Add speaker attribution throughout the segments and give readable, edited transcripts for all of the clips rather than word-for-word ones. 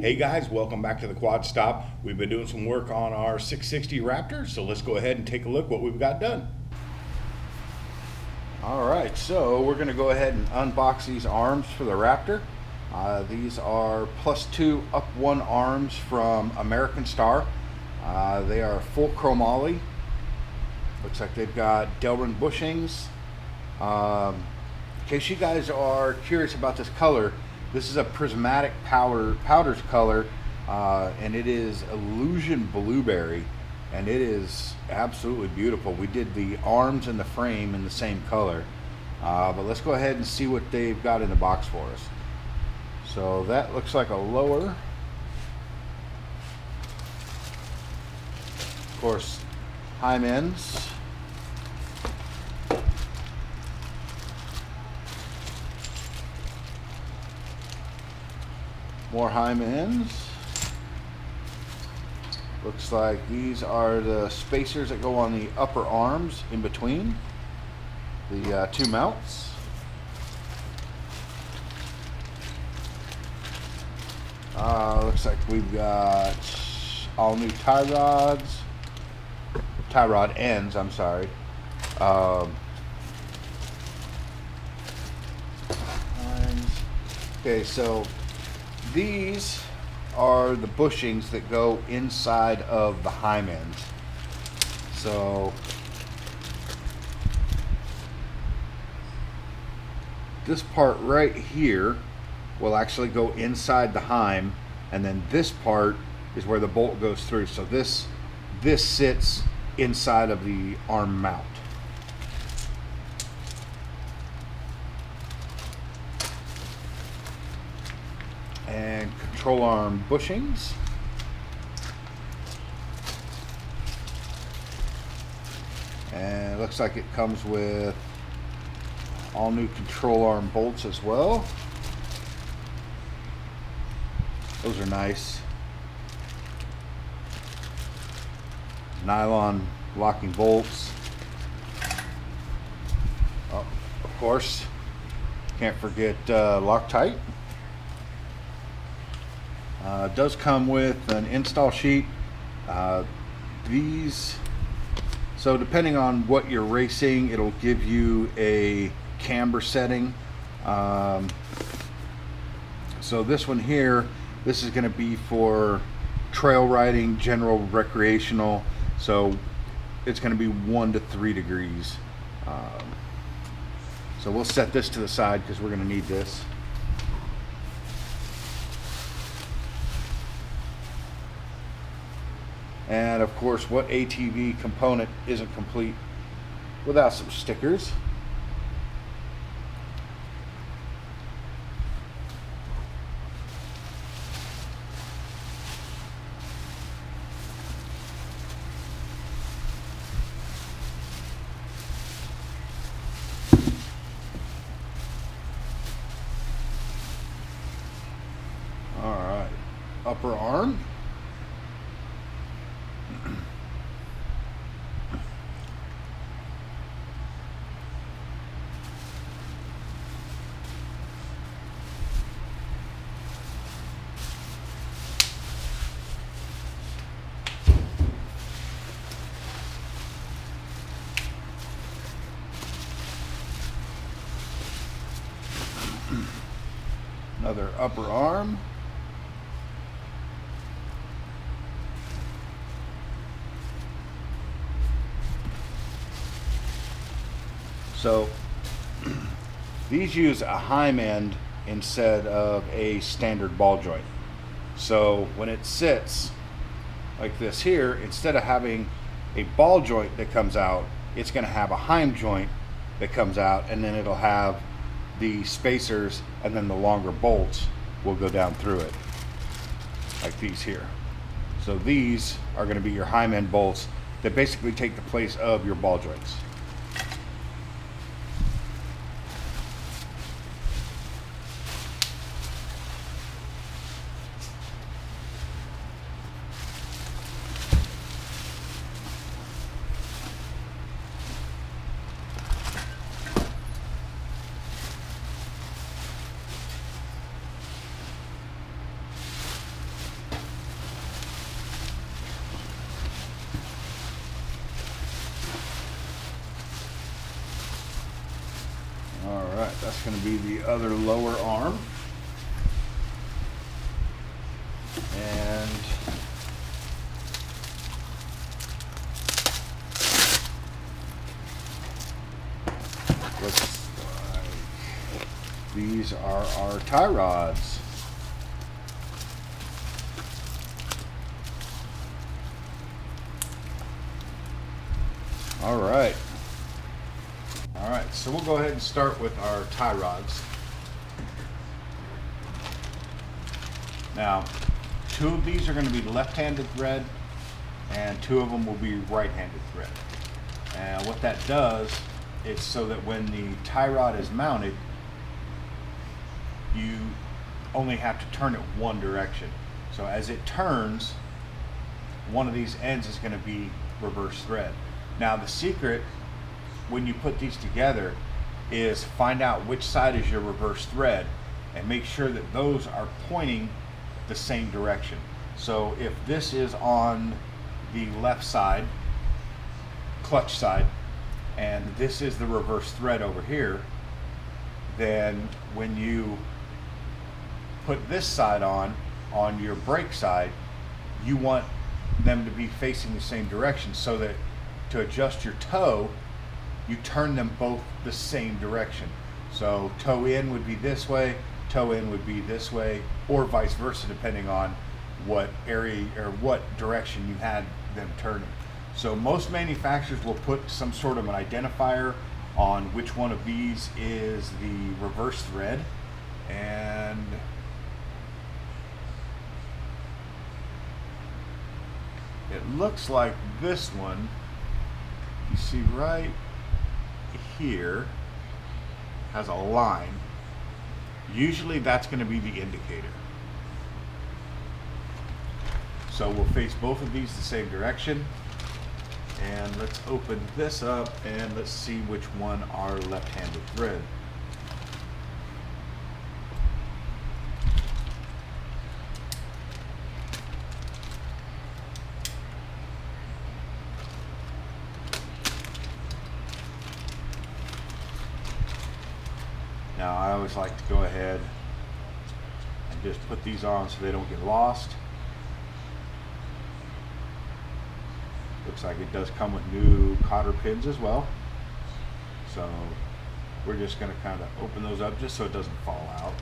Speaker 1: Hey guys, welcome back to the Quad Stop. We've been doing some work on our 660 Raptor, so let's go ahead and take a look what we've got done. All right, so we're gonna go ahead and unbox these arms for the Raptor. These are +2 up 1 arms from American Star. They are full chromoly. Looks like they've got Delrin bushings. In case you guys are curious about this color, this is a prismatic powders color, and it is Illusion Blueberry, and it is absolutely beautiful. We did the arms and the frame in the same color, but let's go ahead and see what they've got in the box for us. So that looks like a lower. Of course, heim ends. More heim ends. Looks like these are the spacers that go on the upper arms in between the 2 mounts. Looks like we've got all new tie rod ends, I'm sorry. Okay, so these are the bushings that go inside of the heim ends. So this part right here will actually go inside the heim, and then this part is where the bolt goes through. So this sits inside of the arm mount. And control arm bushings. And it looks like it comes with all new control arm bolts as well. Those are nice. Nylon locking bolts. Oh, of course, can't forget Loctite. Does come with an install sheet. So depending on what you're racing, it'll give you a camber setting. So this one here, this is going to be for trail riding, general recreational. So it's going to be 1 to 3 degrees. So we'll set this to the side because we're going to need this. And of course, what ATV component isn't complete without some stickers? All right, upper arm. Another upper arm. So these use a heim end instead of a standard ball joint. So when it sits like this here, instead of having a ball joint that comes out, it's going to have a heim joint that comes out, and then it'll have the spacers, and then the longer bolts will go down through it like these here. So these are going to be your heim end bolts that basically take the place of your ball joints. All right, that's going to be the other lower arm. And looks like these are our tie rods. All right. All right, so we'll go ahead and start with our tie rods. Now, 2 of these are going to be left-handed thread, and 2 of them will be right-handed thread. And what that does is so that when the tie rod is mounted, you only have to turn it one direction. So as it turns, one of these ends is going to be reverse thread. Now the secret when you put these together is find out which side is your reverse thread and make sure that those are pointing the same direction. So if this is on the left side, clutch side, and this is the reverse thread over here, then when you put this side on your brake side, you want them to be facing the same direction so that to adjust your toe, you turn them both the same direction. So toe in would be this way, toe in would be this way, or vice versa, depending on what area or what direction you had them turning. So most manufacturers will put some sort of an identifier on which one of these is the reverse thread, and it looks like this one, you see right here, has a line. Usually that's going to be the indicator. So we'll face both of these the same direction, and let's open this up and let's see which one are left-handed thread. Now I always like to go ahead and just put these on so they don't get lost. Looks like it does come with new cotter pins as well. So we're just going to kind of open those up just so it doesn't fall out.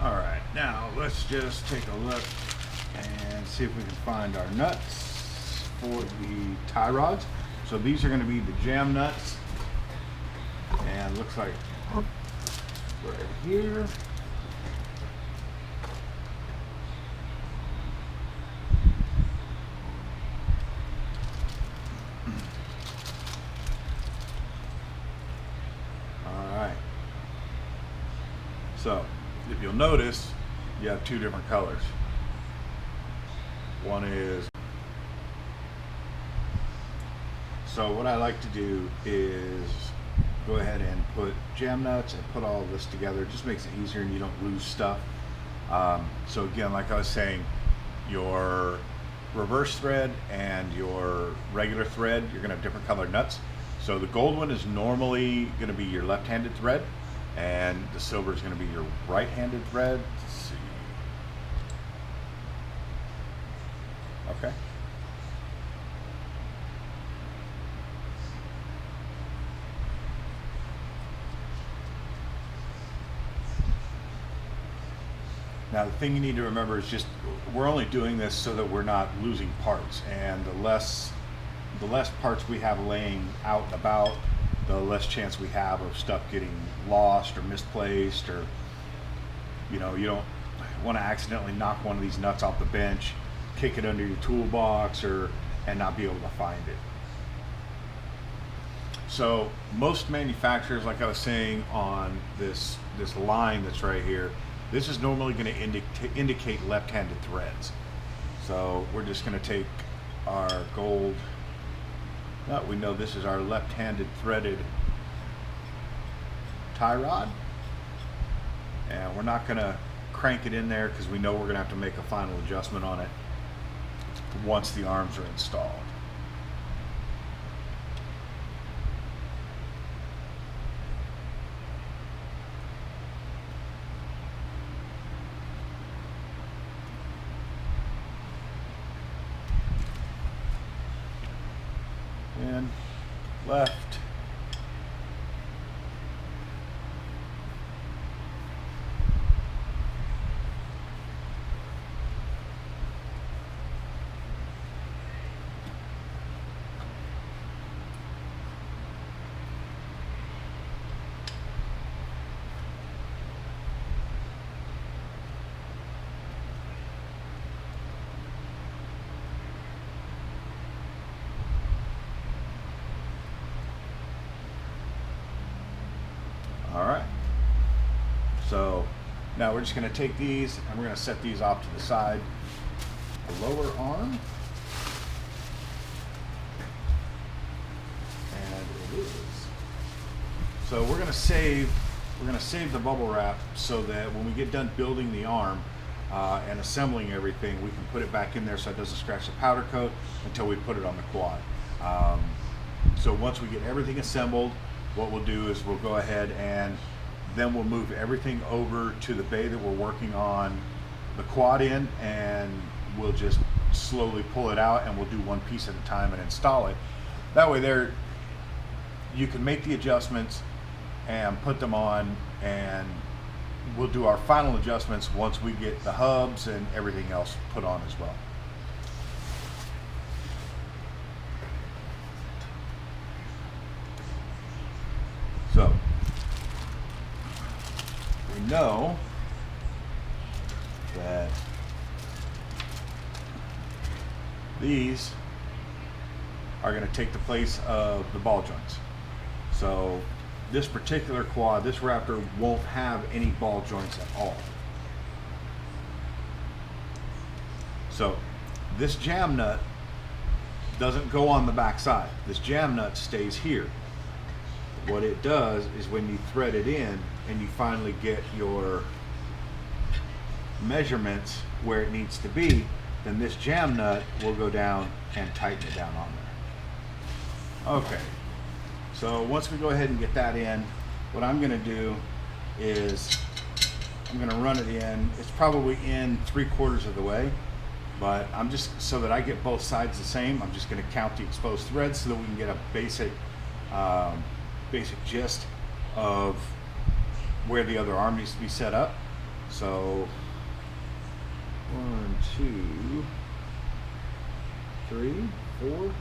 Speaker 1: Alright, now let's just take a look and see if we can find our nuts for the tie rods. So these are going to be the jam nuts, and looks like right here. Alright, so if you'll notice, you have 2 different colors. One is, so what I like to do is go ahead and put jam nuts and put all this together. It just makes it easier and you don't lose stuff. So again, like I was saying, your reverse thread and your regular thread, you're going to have different colored nuts. So the gold one is normally going to be your left-handed thread, and the silver is going to be your right-handed thread. Let's see. Okay. Now the thing you need to remember is just we're only doing this so that we're not losing parts, and the less parts we have laying out and about, the less chance we have of stuff getting lost or misplaced, or you don't want to accidentally knock one of these nuts off the bench, kick it under your toolbox, and not be able to find it. So most manufacturers, like I was saying on this line that's right here, this is normally going to indicate left-handed threads. So we're just going to take our gold, we know this is our left-handed threaded tie rod, and we're not going to crank it in there because we know we're going to have to make a final adjustment on it once the arms are installed. And left. All right, so now we're just going to take these and we're going to set these off to the side. The lower arm, and it is. So we're going to save the bubble wrap so that when we get done building the arm and assembling everything, we can put it back in there so it doesn't scratch the powder coat until we put it on the quad. So once we get everything assembled, what we'll do is we'll go ahead and then we'll move everything over to the bay that we're working on the quad in, and we'll just slowly pull it out, and we'll do one piece at a time and install it. That way there you can make the adjustments and put them on, and we'll do our final adjustments once we get the hubs and everything else put on as well. So we know that these are going to take the place of the ball joints. So this particular quad, this Raptor, won't have any ball joints at all. So this jam nut doesn't go on the back side. This jam nut stays here. What it does is when you thread it in and you finally get your measurements where it needs to be, then this jam nut will go down and tighten it down on there. Okay, so once we go ahead and get that in, what I'm going to do is I'm going to run it in. It's probably in 3/4 of the way, but I'm just, so that I get both sides the same, I'm just going to count the exposed threads so that we can get a basic gist of where the other arm needs to be set up. So 1, 2, 3, 4.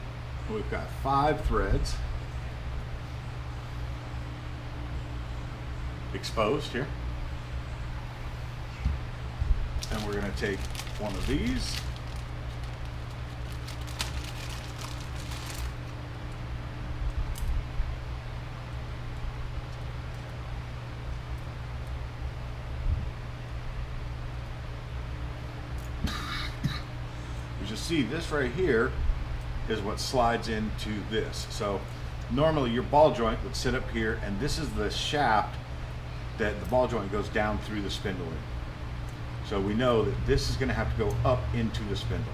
Speaker 1: We've got 5 threads exposed here, and we're going to take one of these. You see this right here is what slides into this. So normally your ball joint would sit up here, and this is the shaft that the ball joint goes down through the spindle in. So we know that this is going to have to go up into the spindle.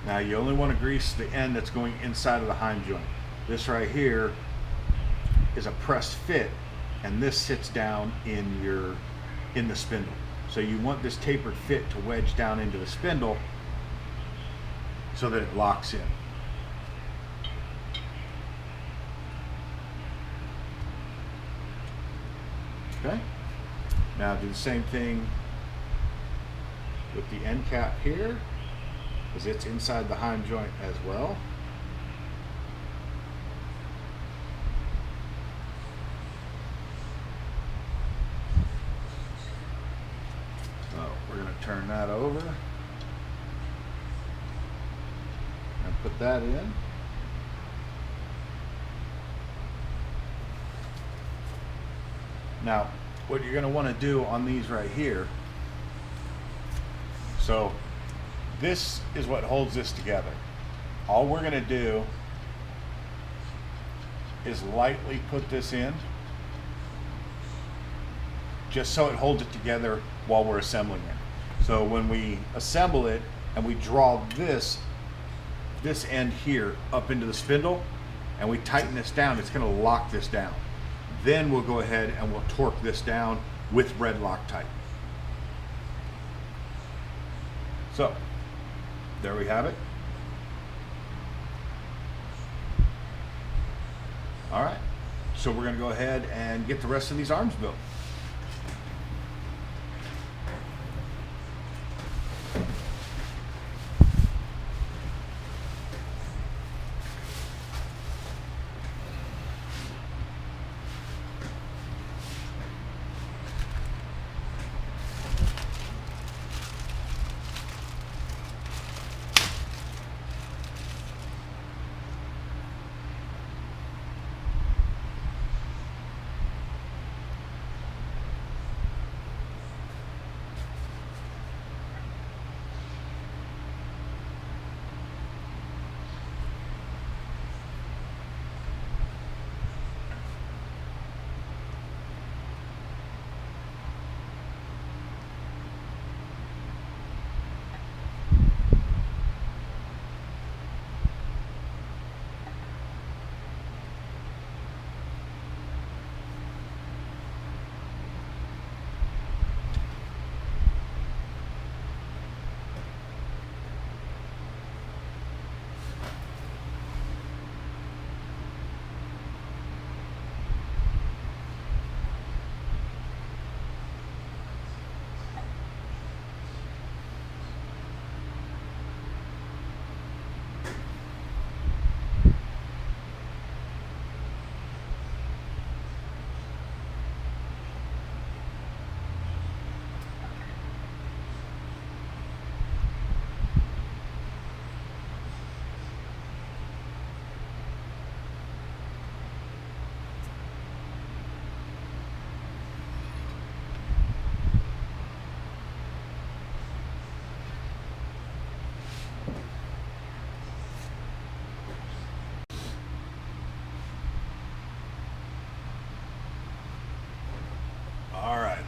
Speaker 1: Now you only want to grease the end that's going inside of the heim joint. This right here is a pressed fit, and this sits down in the spindle. So you want this tapered fit to wedge down into the spindle so that it locks in. Okay. Now do the same thing with the end cap here, because it's inside the heim joint as well. So we're going to turn that over and put that in. Now, what you're going to want to do on these right here, so this is what holds this together. All we're going to do is lightly put this in, just so it holds it together while we're assembling it. So when we assemble it and we draw this end here up into the spindle and we tighten this down, it's going to lock this down. Then we'll go ahead and we'll torque this down with red Loctite. So there we have it. All right, so we're going to go ahead and get the rest of these arms built.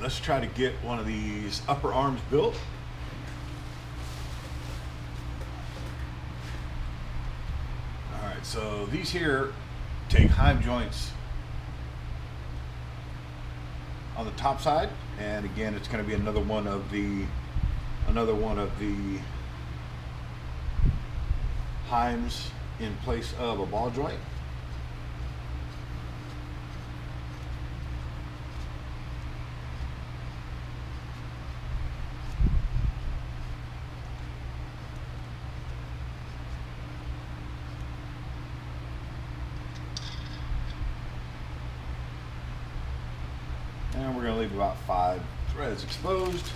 Speaker 1: Let's try to get one of these upper arms built. All right, so these here take heim joints on the top side, and again, it's going to be another one of the heims in place of a ball joint. And we're going to leave about 5 threads exposed.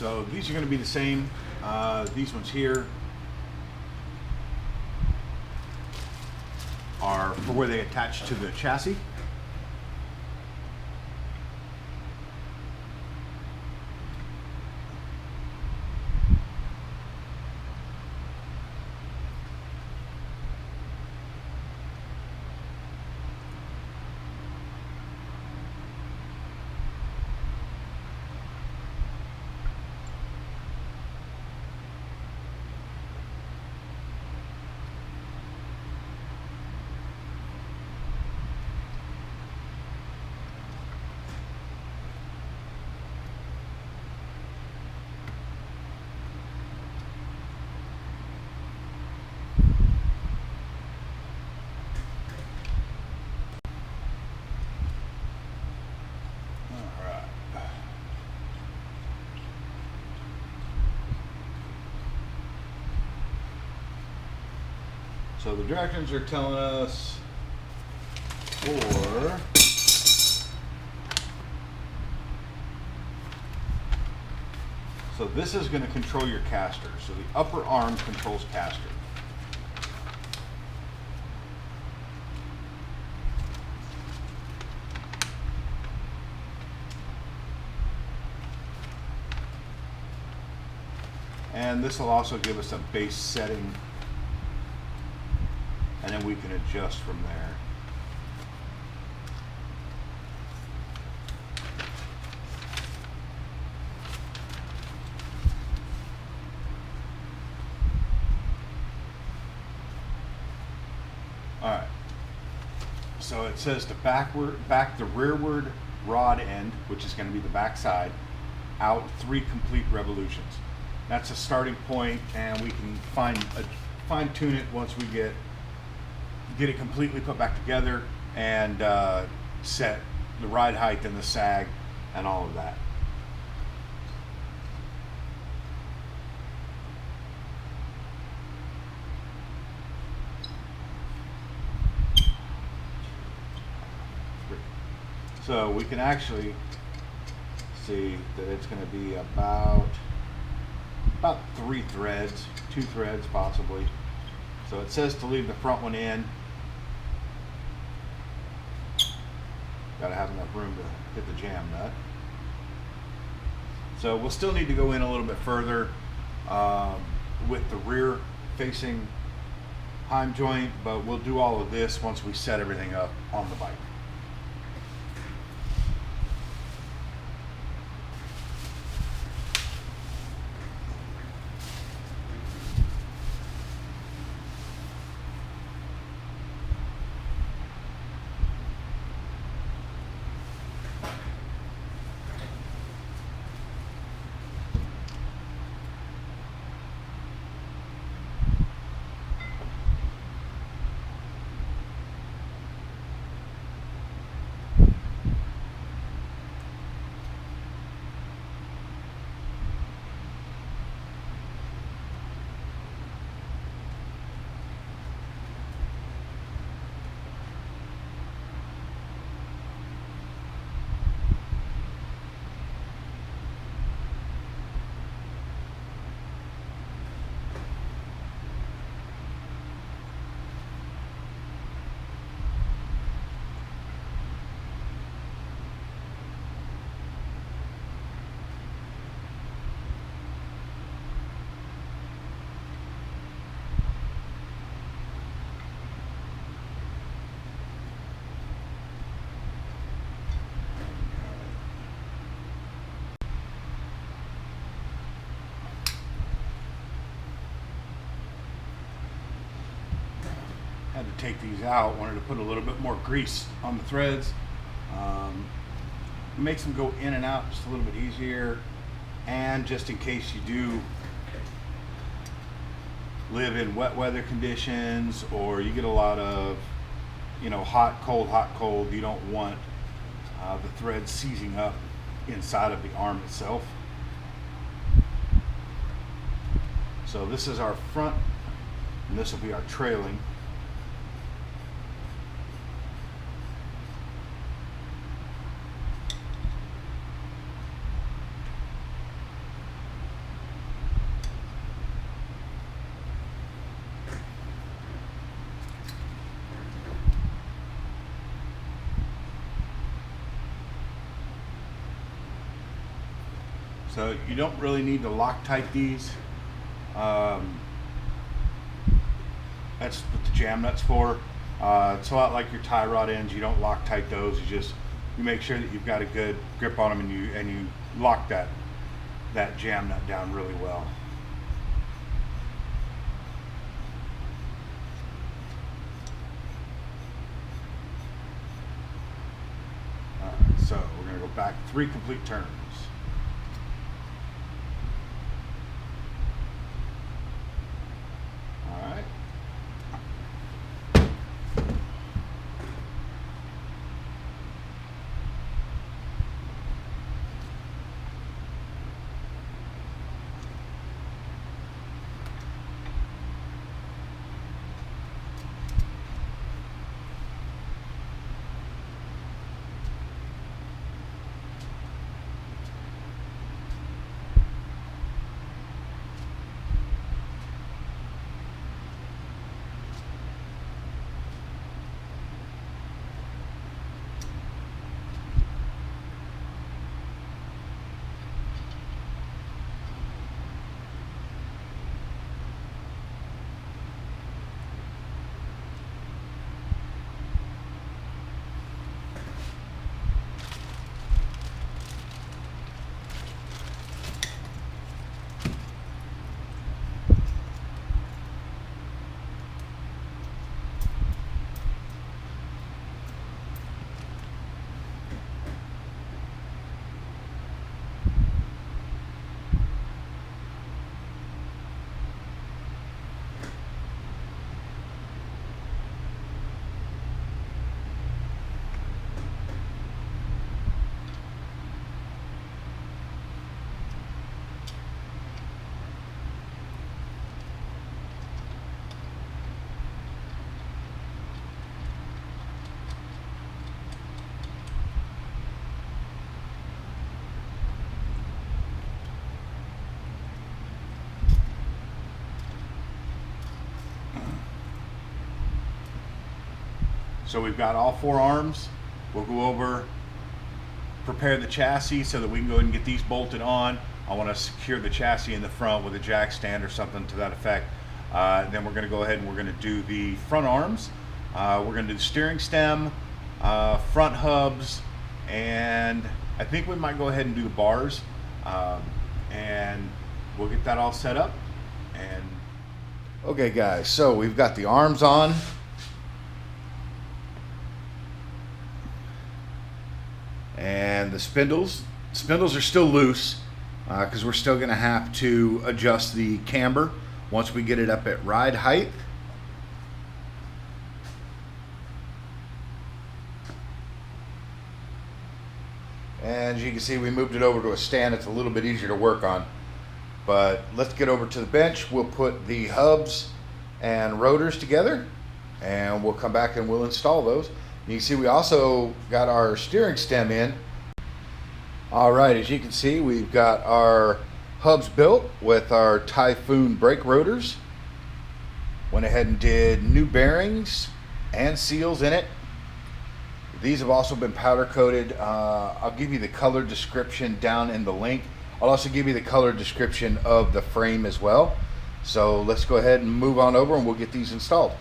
Speaker 1: So these are going to be the same. These ones here are for where they attach to the chassis. So the directions are telling us for so this is going to control your caster. So the upper arm controls caster. And this will also give us a base setting, and then we can adjust from there. All right. So it says to back the rearward rod end, which is going to be the back side, out 3 complete revolutions. That's a starting point, and we can fine tune it once we get it completely put back together and set the ride height and the sag and all of that. So we can actually see that it's going to be about 3 threads, 2 threads possibly. So it says to leave the front one in. Got to have enough room to hit the jam nut. So we'll still need to go in a little bit further with the rear facing heim joint, but we'll do all of this once we set everything up on the bike. Had to take these out, wanted to put a little bit more grease on the threads. Makes them go in and out just a little bit easier, and just in case you do live in wet weather conditions or you get a lot of, you know, hot, cold, you don't want the thread seizing up inside of the arm itself. So this is our front, and this will be our trailing. So you don't really need to Loctite these. That's what the jam nut's for. It's a lot like your tie rod ends. You don't Loctite those. You make sure that you've got a good grip on them, and you lock that jam nut down really well. So we're going to go back 3 complete turns. All right. So we've got all 4 arms. We'll go over, prepare the chassis so that we can go ahead and get these bolted on. I want to secure the chassis in the front with a jack stand or something to that effect. Then we're going to go ahead and we're going to do the front arms. We're going to do the steering stem, front hubs, and I think we might go ahead and do the bars. And we'll get that all set up. And okay guys, so we've got the arms on. And the spindles are still loose because we're still going to have to adjust the camber once we get it up at ride height. And as you can see, we moved it over to a stand. It's a little bit easier to work on. But let's get over to the bench. We'll put the hubs and rotors together, and we'll come back and we'll install those. You can see we also got our steering stem in. All right, as you can see, we've got our hubs built with our Typhoon brake rotors. Went ahead and did new bearings and seals in it. These have also been powder coated. I'll give you the color description down in the link. I'll also give you the color description of the frame as well. So let's go ahead and move on over and we'll get these installed.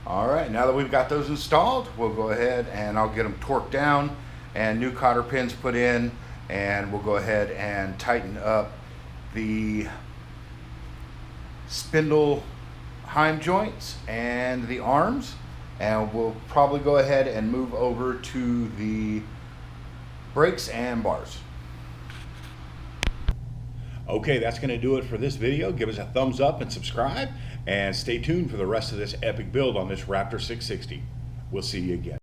Speaker 1: All right, now that we've got those installed, we'll go ahead and I'll get them torqued down and new cotter pins put in, and we'll go ahead and tighten up the spindle heim joints and the arms, and we'll probably go ahead and move over to the brakes and bars.
Speaker 2: Okay, that's going to do it for this video. Give us a thumbs up and subscribe, and stay tuned for the rest of this epic build on this Raptor 660. We'll see you again.